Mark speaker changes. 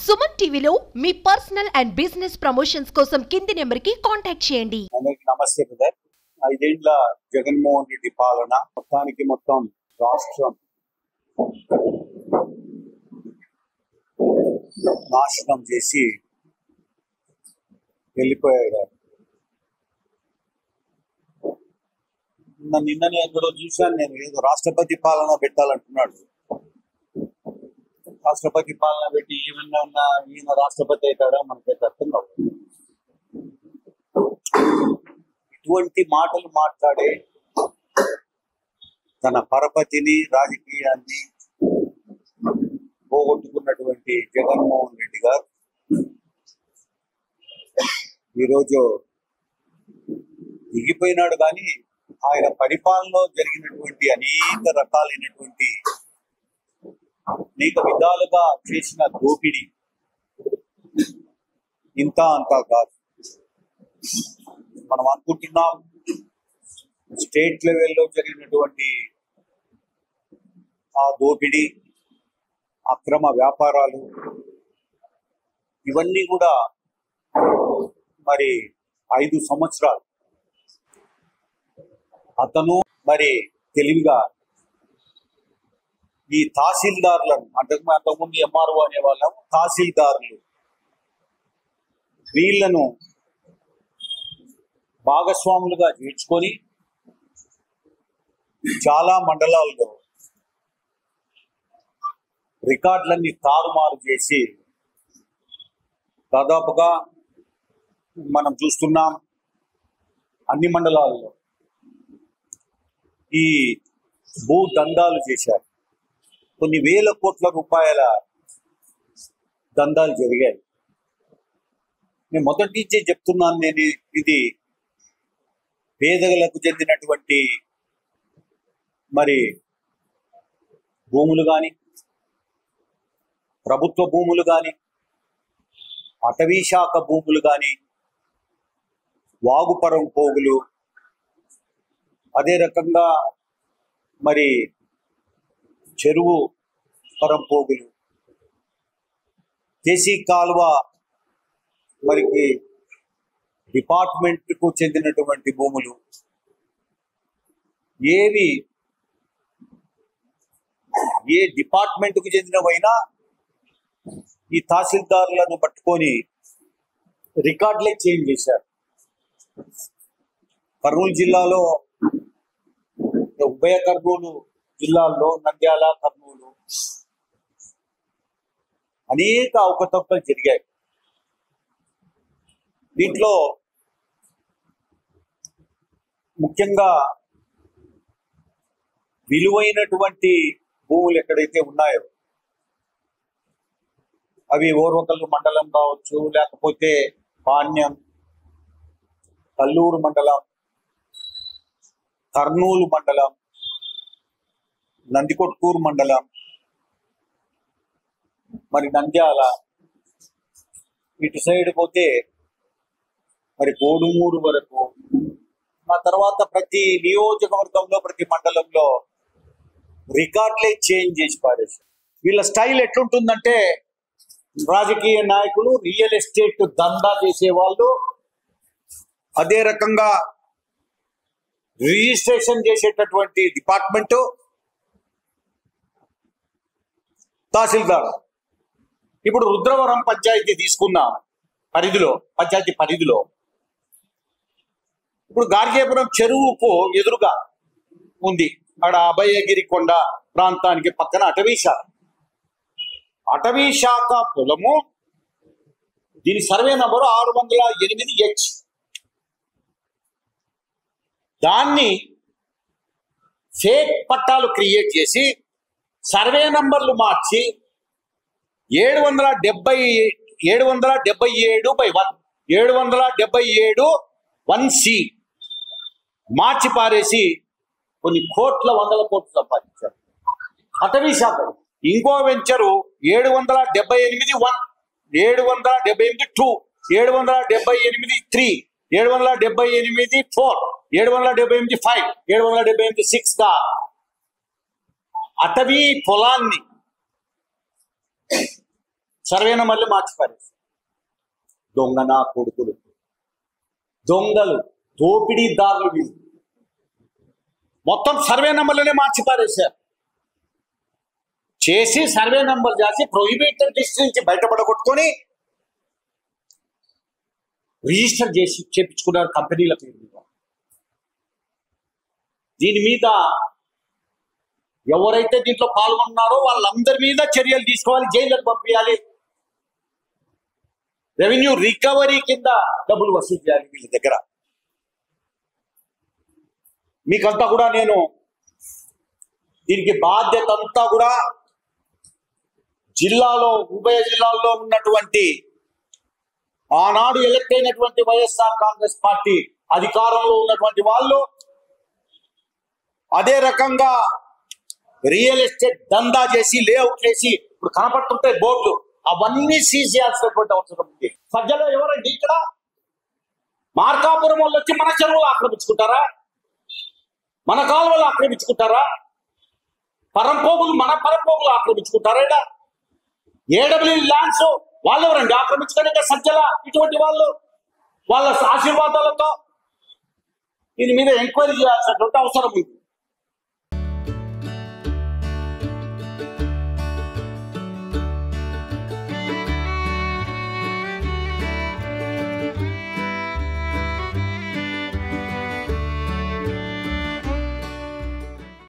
Speaker 1: సుమన్ టీవీలో మీ personal and business promotions కోసం కింది నెంబర్కి కాంటాక్ట్ చేయండి.
Speaker 2: అందరికీ నమస్తే బ్రదర్. 5 ఏళ్ల జగన్మోహన్ రెడ్డి పాలన మొత్తం రాష్ట్రం నాశనం చేసి వెళ్ళిపోయాడు. నిన్ననే ఎక్కడో చూశాను నేను, ఏదో రాష్ట్రపతి పాలన పెట్టాలంటున్నాడు. రాష్ట్రపతి పాలన పెట్టి ఈయన రాష్ట్రపతి అవుతాడా మనకైతే అర్థం కాదు. ఇటువంటి మాటలు మాట్లాడే తన పరపతిని రాజకీయాన్ని పోగొట్టుకున్నటువంటి జగన్మోహన్ రెడ్డి గారు ఈరోజు దిగిపోయినాడు. కానీ ఆయన పరిపాలనలో జరిగినటువంటి అనేక రకాలైనటువంటి అనేక విధాలుగా చేసిన దోపిడీ ఇంత అంతా కాదు. మనం అనుకుంటున్నాం స్టేట్ లెవెల్లో జరిగినటువంటి ఆ దోపిడీ, అక్రమ వ్యాపారాలు, ఇవన్నీ కూడా మరి 5 సంవత్సరాలు అతను మరి తెలివిగా ఈ తహసీల్దారులను, అంతకుముందు ఎంఆర్ఓ అనే వాళ్ళం, తహసీల్దారులు, వీళ్లను భాగస్వాములుగా చేర్చుకొని చాలా మండలాల్లో రికార్డులన్నీ తారుమారు చేసి దాదాపుగా మనం చూస్తున్నాం అన్ని మండలాల్లో ఈ భూ దందాలు చేశారు. కొన్ని వేల కోట్ల రూపాయల దందాలు జరిగాయి. నేను మొదటి నుంచే చెప్తున్నాను, నేను ఇది పేదలకు చెందినటువంటి మరి భూములు కానీ, ప్రభుత్వ భూములు కానీ, అటవీ శాఖ భూములు కానీ, వాగుపరం పోగులు, అదే రకంగా మరి చెరువు పరం పోగులు, కేసీ కాలువ మరికి డిపార్ట్మెంట్కు చెందినటువంటి భూములు, ఏ డిపార్ట్మెంట్కు చెందినవైనా ఈ తహసీల్దారులను పట్టుకొని రికార్డులే చేంజ్ చేశారు. కర్నూలు జిల్లాలో, ఉభయ కర్నూలు జిల్లాల్లో, నంద్యాల, కర్నూలు అనేక అవకతవకలు జరిగాయి. దీంట్లో ముఖ్యంగా విలువైనటువంటి భూములు ఎక్కడైతే ఉన్నాయో అవి ఓర్వకల్లు మండలం కావచ్చు, లేకపోతే పాణ్యం, కల్లూరు మండలం, కర్నూలు మండలం, నందికొట్కూరు మండలం, మరి నంద్యాల, ఇటు సైడ్ పోతే మరి కోడుమూరు వరకు, ఆ తర్వాత ప్రతి నియోజకవర్గంలో, ప్రతి మండలంలో రికార్డులే చేంజ్ చేసి పారేశారు. వీళ్ళ స్టైల్ ఎట్లుంటుందంటే, రాజకీయ నాయకులు, రియల్ ఎస్టేట్ దందా చేసేవాళ్ళు, అదే రకంగా రిజిస్ట్రేషన్ చేసేటటువంటి డిపార్ట్మెంటు, తహసీల్దార్. ఇప్పుడు రుద్రవరం పంచాయతీ తీసుకున్న పంచాయతీ పరిధిలో ఇప్పుడు గార్గేపురం చెరువుకు ఎదురుగా ఉంది. అక్కడ అభయగిరి కొండ ప్రాంతానికి పక్కన అటవీ శాఖ పొలము. దీని సర్వే నంబరు 608H. దాన్ని ఫేక్ పట్టాలు క్రియేట్ చేసి సర్వే నంబర్లు మార్చి 777/1 C మార్చి పారేసి కొన్ని వందల కోట్లు సంపాదించారు అటవీ శాఖ. ఇంకో వెంచరు 778/1, 778/2, 778/3, 778/4, 778/5, 778/6 గా అటవీ పొలాన్ని సర్వే నెంబర్లు మార్చిపారేశారు. దొంగ నా కొడుకులు, దొంగలు, దోపిడీదారులు వీళ్ళు. మొత్తం సర్వే నెంబర్లనే మార్చిపారేశారు. చేసి సర్వే నెంబర్ చేసి ప్రొహిబిటెడ్ లిస్ట్ నుంచి బయటపడగొట్టుకొని రిజిస్టర్ చేసి చేపించుకున్నారు కంపెనీల పేరు మీద. దీని మీద ఎవరైతే దీంట్లో పాల్గొన్నారో వాళ్ళందరి మీద చర్యలు తీసుకోవాలి, జైలుకు పంపించాలి, రెవెన్యూ రికవరీ కింద డబ్బులు వసూలు చేయాలి వీళ్ళ దగ్గర. మీకంతా కూడా నేను దీనికి బాధ్యత అంతా కూడా జిల్లాలో, ఉభయ జిల్లాల్లో ఉన్నటువంటి ఆనాడు ఎలక్ట్ అయినటువంటి వైఎస్ఆర్ కాంగ్రెస్ పార్టీ అధికారంలో ఉన్నటువంటి వాళ్ళు, అదే రకంగా రియల్ ఎస్టేట్ దందా చేసి లేఅవుట్ చేసి ఇప్పుడు కనపడుతుంటాయి బోర్డులు, అవన్నీ సీజ్ చేయాల్సినటువంటి అవసరం ఉంది. సజ్జలో ఎవరండి ఇక్కడ? మార్కాపురం వాళ్ళు వచ్చి మన చెరువులు ఆక్రమించుకుంటారా? మన కాలువలు ఆక్రమించుకుంటారా? పరంపోగులు, మన పరంపోగులు ఆక్రమించుకుంటారా? ఇక్కడ ఏడబ్ల్యూ ల్యాండ్స్ వాళ్ళు ఎవరండి ఆక్రమించుకోలేక? సజ్జల ఇటువంటి వాళ్ళు వాళ్ళ ఆశీర్వాదాలతో దీని మీద ఎంక్వైరీ చేయాల్సినటువంటి అవసరం ఉంది.